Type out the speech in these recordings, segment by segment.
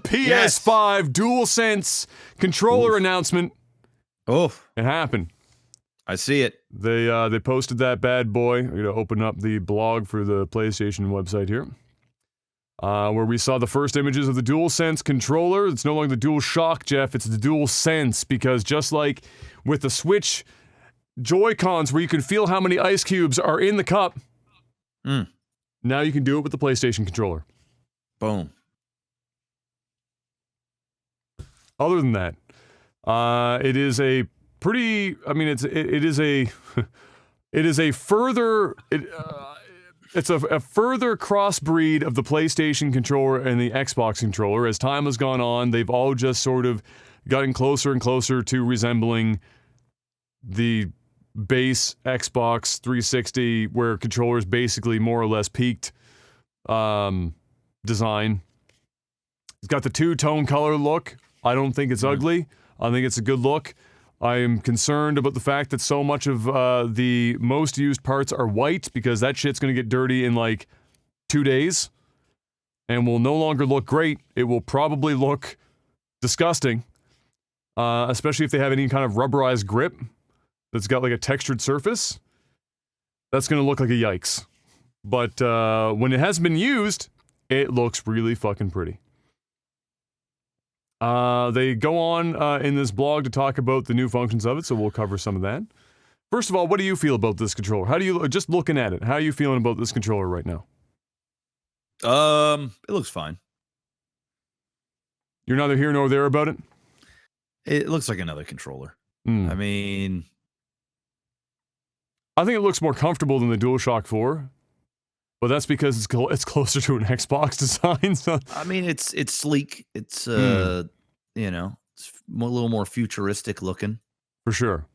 the PS5 DualSense controller announcement. Oh, it happened. I see it. They posted that bad boy. I'm gonna open up the blog for the PlayStation website here, where we saw the first images of the DualSense controller. It's no longer the DualShock, Jeff. It's the DualSense, because just like with the Switch Joy-Cons, where you can feel how many ice cubes are in the cup, now you can do it with the PlayStation controller. Boom. Other than that, it is a pretty. I mean, it is a it is a further. It's a further crossbreed of the PlayStation controller and the Xbox controller. As time has gone on, they've all just sort of gotten closer and closer to resembling the base Xbox 360, where controllers basically more or less peaked design. It's got the two-tone color look. I don't think it's ugly. I think it's a good look. I am concerned about the fact that so much of the most used parts are white, because that shit's going to get dirty in like 2 days and will no longer look great. It will probably look disgusting, especially if they have any kind of rubberized grip that's got like a textured surface. That's going to look like a yikes. But when it has been used, it looks really fucking pretty. They go on in this blog to talk about the new functions of it, so we'll cover some of that. First of all, what do you feel about this controller? How do you, just looking at it, how are you feeling about this controller right now? It looks fine. You're neither here nor there about it? It looks like another controller. I mean, I think it looks more comfortable than the DualShock 4. But that's because it's closer to an Xbox design. So. I mean, it's sleek. It's you know, it's a little more futuristic looking. For sure.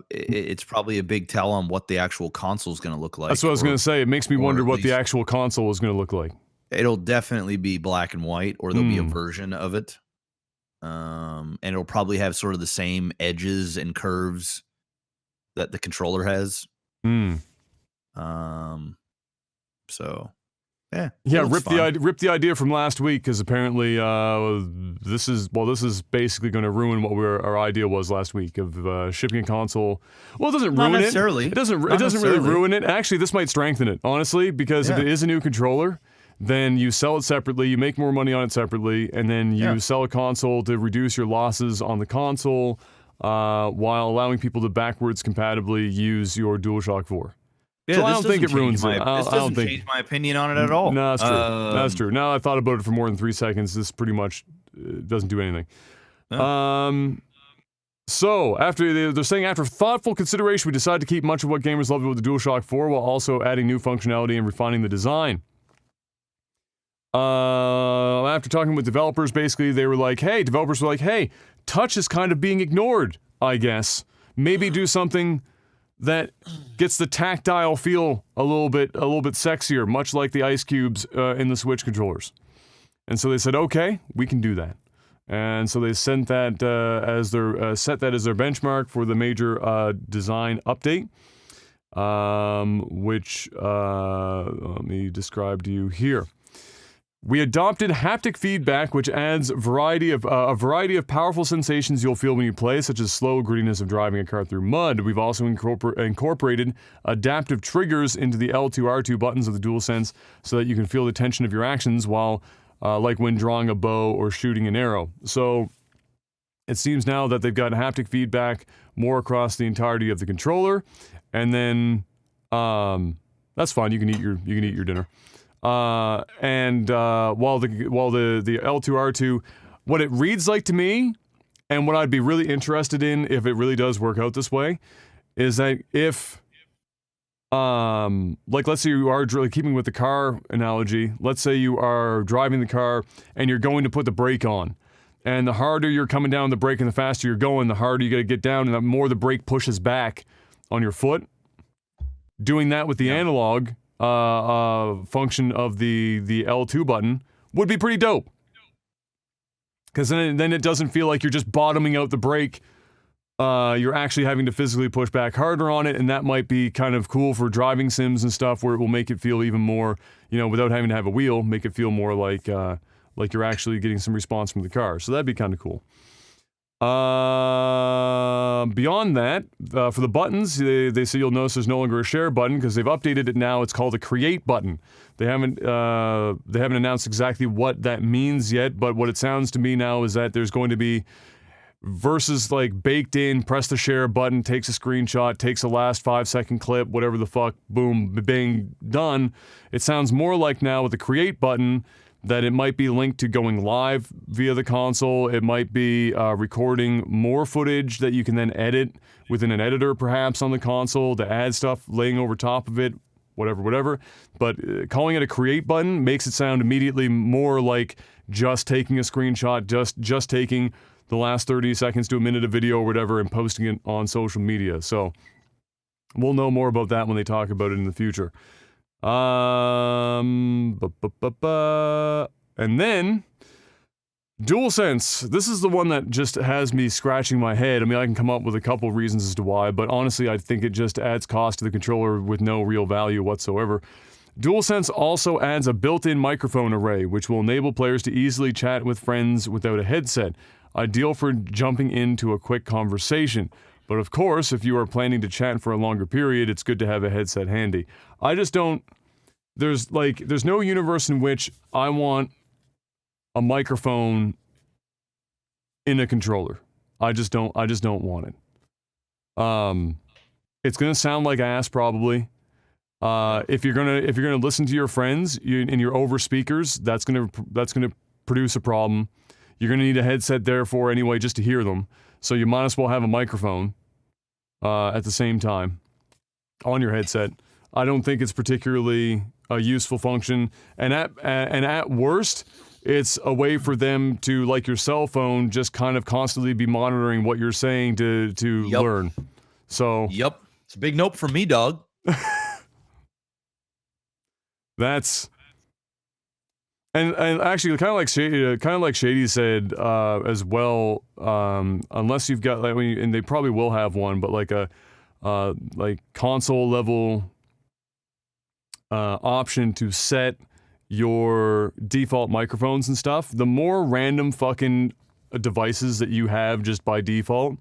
It's probably a big tell on what the actual console is going to look like. That's what I was going to say. It makes me wonder what the actual console is going to look like. It'll definitely be black and white, or there'll be a version of it. And it'll probably have sort of the same edges and curves that the controller has. So yeah, rip the idea from last week, because apparently this is basically going to ruin what our idea was last week of shipping a console. Well, it doesn't ruin it. It doesn't really ruin it. Actually, this might strengthen it, honestly, because if it is a new controller, then you sell it separately, you make more money on it separately, and then you sell a console to reduce your losses on the console, while allowing people to backwards compatibly use your DualShock 4. Yeah, so I don't think it ruins it. This doesn't change my opinion on it at all. No, that's true. That's true. Now I thought about it for more than 3 seconds. This pretty much doesn't do anything. No. So they're saying after thoughtful consideration, we decided to keep much of what gamers loved with the DualShock 4 while also adding new functionality and refining the design. After talking with developers, basically developers were like, hey, touch is kind of being ignored, I guess. Maybe do something that gets the tactile feel a little bit sexier, much like the ice cubes in the Switch controllers. And so they said, okay, we can do that. And so they sent that as their set that as their benchmark for the major design update, which let me describe to you here. We adopted haptic feedback, which adds a variety of powerful sensations you'll feel when you play, such as slow grittiness of driving a car through mud. We've also incorporated adaptive triggers into the L2, R2 buttons of the DualSense so that you can feel the tension of your actions while, like when drawing a bow or shooting an arrow. So it seems now that they've got haptic feedback more across the entirety of the controller, and then that's fine. You can eat your dinner. While the L2R2, what it reads like to me, and what I'd be really interested in if it really does work out this way, is that if, like let's say you are keeping with the car analogy, let's say you are driving the car and you're going to put the brake on, and the harder you're coming down the brake and the faster you're going, the harder you gotta get down, and the more the brake pushes back on your foot. Doing that with the analog function of the L2 button would be pretty dope. Because then it doesn't feel like you're just bottoming out the brake. You're actually having to physically push back harder on it, and that might be kind of cool for driving sims and stuff, where it will make it feel even more, without having to have a wheel, make it feel more like like you're actually getting some response from the car. So that'd be kind of cool. Beyond that, for the buttons, they say you'll notice there's no longer a share button because they've updated it now. It's called a create button. They haven't announced exactly what that means yet, but what it sounds to me now is that there's going to be, versus like baked in, press the share button, takes a screenshot, takes a last 5-second clip, whatever the fuck, boom, bang, done. It sounds more like now with the create button that it might be linked to going live via the console. It might be recording more footage that you can then edit within an editor perhaps on the console to add stuff laying over top of it, whatever. But calling it a create button makes it sound immediately more like just taking a screenshot, just taking the last 30 seconds to a minute of video or whatever and posting it on social media. So we'll know more about that when they talk about it in the future. And then DualSense. This is the one that just has me scratching my head. I mean, I can come up with a couple reasons as to why, but honestly, I think it just adds cost to the controller with no real value whatsoever. DualSense also adds a built-in microphone array, which will enable players to easily chat with friends without a headset, ideal for jumping into a quick conversation. But of course, if you are planning to chat for a longer period, it's good to have a headset handy. I just don't... There's no universe in which I want a microphone in a controller. I just don't want it. It's gonna sound like ass probably. If you're gonna listen to your friends in your over speakers, that's gonna produce a problem. You're gonna need a headset therefore anyway just to hear them. So you might as well have a microphone at the same time on your headset. I don't think it's particularly a useful function, and at worst, it's a way for them to, like your cell phone, just kind of constantly be monitoring what you're saying to learn. So yep, it's a big nope for me, dog. That's and actually kind of like Shady said as well. Unless you've got and they probably will have one, but like a like console level option to set your default microphones and stuff. The more random fucking devices that you have just by default,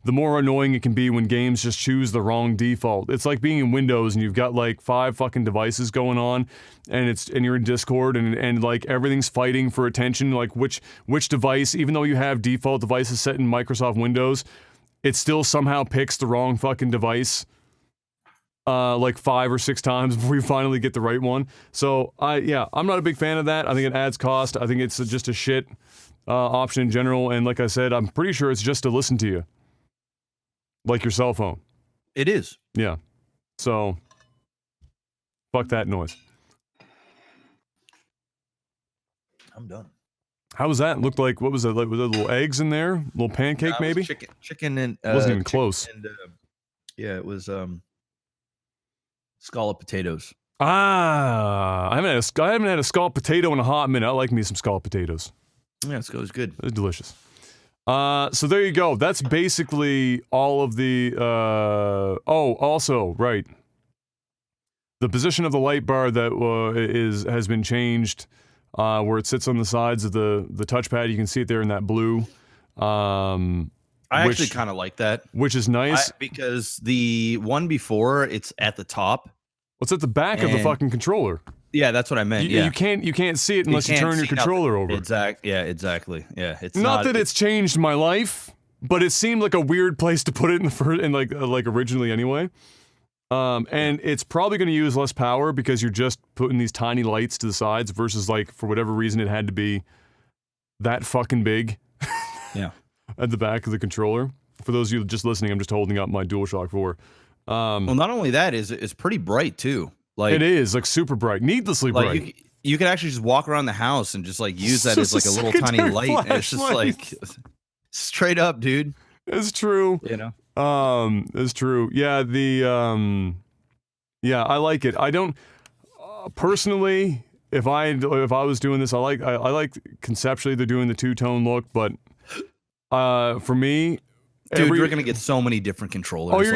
the more annoying it can be when games just choose the wrong default. It's like being in Windows and you've got like 5 fucking devices going on, and you're in Discord and like everything's fighting for attention. Like which device, even though you have default devices set in Microsoft Windows, it still somehow picks the wrong fucking device. Like 5 or 6 times before you finally get the right one. So I'm not a big fan of that. I think it adds cost. I think it's just a shit option in general. And like I said, I'm pretty sure it's just to listen to you, like your cell phone. It is. Yeah. So fuck that noise. I'm done. How was that? Looked like, what was it? Like, was there little eggs in there? Little pancake maybe? Chicken and it wasn't even close. And, yeah, it was scalloped potatoes. I haven't had a scalloped potato in a hot minute. I like me some scalloped potatoes. Yeah, it was good. It's delicious. So there you go. That's basically all of the. Also, right. The position of the light bar that has been changed, where it sits on the sides of the touchpad. You can see it there in that blue. I actually kind of like that. Which is nice. Because the one before, it's at the top. Well, it's at the back of the fucking controller. Yeah, that's what I meant. You can't see it unless you turn your controller over. Exactly. Yeah, it's not that it's changed my life, but it seemed like a weird place to put it like originally anyway. And it's probably going to use less power because you're just putting these tiny lights to the sides versus like for whatever reason it had to be that fucking big. Yeah. At the back of the controller. For those of you just listening, I'm just holding up my DualShock 4. Well, not only that, it's pretty bright too. Like it is like super bright, needlessly bright. You could actually just walk around the house and just like use that as like a little tiny light. And it's just like straight up, dude. It's true. You know. It's true. Yeah. I like it. I don't personally. If I was doing this, I like conceptually they're doing the two-tone look, but for me, Dude, you're gonna get so many different controllers. Oh, you're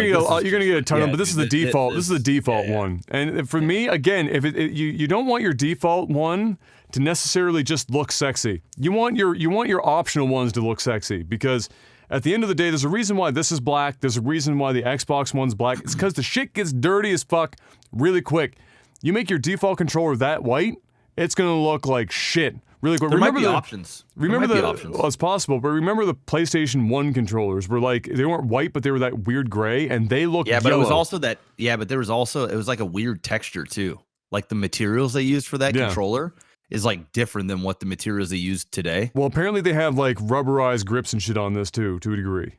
gonna get a ton of them, but this is the default. This is the default yeah. one. And for me, again, if you don't want your default one to necessarily just look sexy. You want your optional ones to look sexy, because at the end of the day, there's a reason why this is black. There's a reason why the Xbox one's black. It's because the shit gets dirty as fuck really quick. You make your default controller that white, it's gonna look like shit really quick. There might be options. Remember well, it's possible, but remember the PlayStation 1 controllers were like, they weren't white, but they were that weird gray, and they looked but yellow. it was also that. Yeah, but there was also, it was like a weird texture too. Like the materials they used for that controller is like different than what the materials they use today. Well, apparently they have like rubberized grips and shit on this too, to a degree.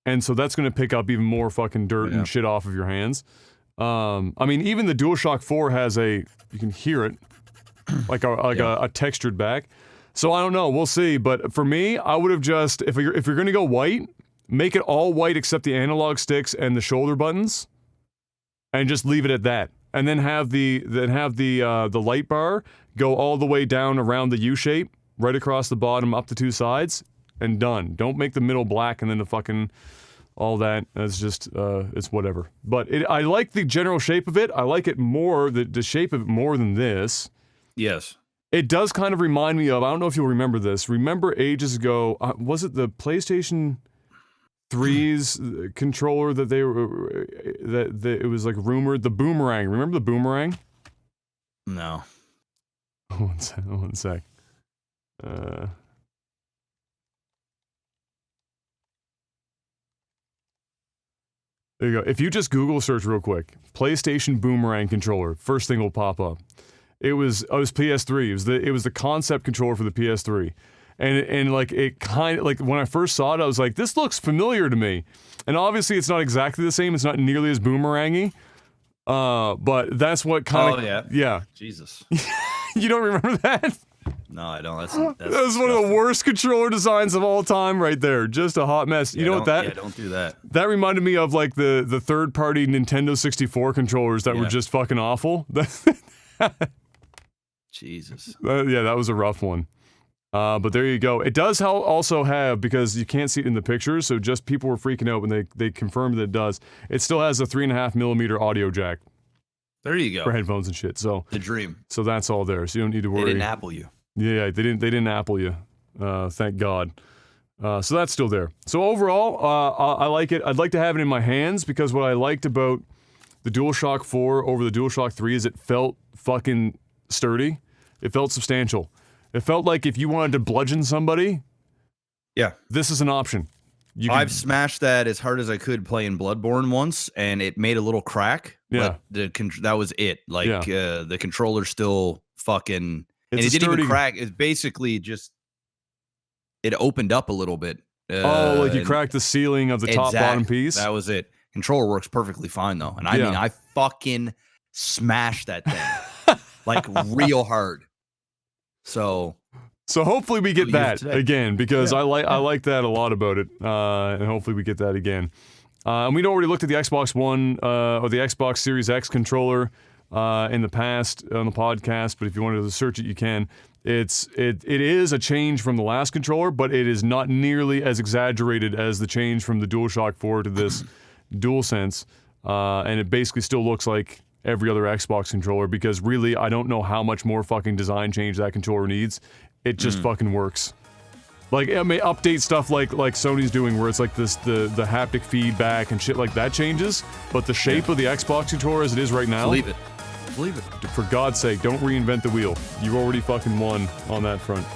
And so that's going to pick up even more fucking dirt and shit off of your hands. I mean, even the DualShock 4 has you can hear it, like a textured back. So I don't know, we'll see. But for me, I would have just, if you're going to go white, make it all white except the analog sticks and the shoulder buttons, and just leave it at that. And then have the light bar go all the way down around the U shape, right across the bottom, up the two sides, and done. Don't make the middle black and then the fucking all that. It's just it's whatever. But I like the general shape of it. I like it more, the shape of it more than this. Yes. It does kind of remind me of, I don't know if you'll remember this. Remember ages ago, was it the PlayStation 3's controller that it was like rumored, the Boomerang. Remember the Boomerang? No. One sec. There you go. If you just Google search real quick, PlayStation Boomerang controller, first thing will pop up. It was PS3. It was the concept controller for the PS3. And like it kind of like when I first saw it, I was like, this looks familiar to me. And obviously it's not exactly the same. It's not nearly as boomerangy. But that's what kind of yeah. Jesus. You don't remember that? No, I don't. That's that was one of the worst controller designs of all time right there. Just a hot mess. You know what that? Yeah, don't do that. That reminded me of like the third-party Nintendo 64 controllers that were just fucking awful. Jesus. Yeah, that was a rough one. But there you go. It does also have, because you can't see it in the pictures, so just people were freaking out when they confirmed that it does. It still has a 3.5mm audio jack. There you go. For headphones and shit. So the dream. So that's all there. So you don't need to worry. They didn't Apple you. Yeah, they didn't Apple you. Thank God. So that's still there. So overall, I like it. I'd like to have it in my hands, because what I liked about the DualShock 4 over the DualShock 3 is it felt fucking sturdy. It felt substantial. It felt like if you wanted to bludgeon somebody, this is an option. I've smashed that as hard as I could playing Bloodborne once, and it made a little crack. Yeah, but that was it. Like the controller's still fucking, and it didn't even crack. It's basically just it opened up a little bit. Like you cracked the ceiling of the top bottom piece. That was it. Controller works perfectly fine though, and I mean I fucking smashed that thing like real hard. So hopefully we get that again, because I like that a lot about it, and hopefully we get that again. And we'd already looked at the Xbox One or the Xbox Series X controller in the past on the podcast, but if you wanted to search it, you can. It is a change from the last controller, but it is not nearly as exaggerated as the change from the DualShock 4 to this DualSense, and it basically still looks like every other Xbox controller, because really I don't know how much more fucking design change that controller needs. It just fucking works. Like, it may update stuff like Sony's doing, where it's like this the haptic feedback and shit like that changes, but the shape of the Xbox controller as it is right now, leave it. For God's sake, don't reinvent the wheel. You already fucking won on that front.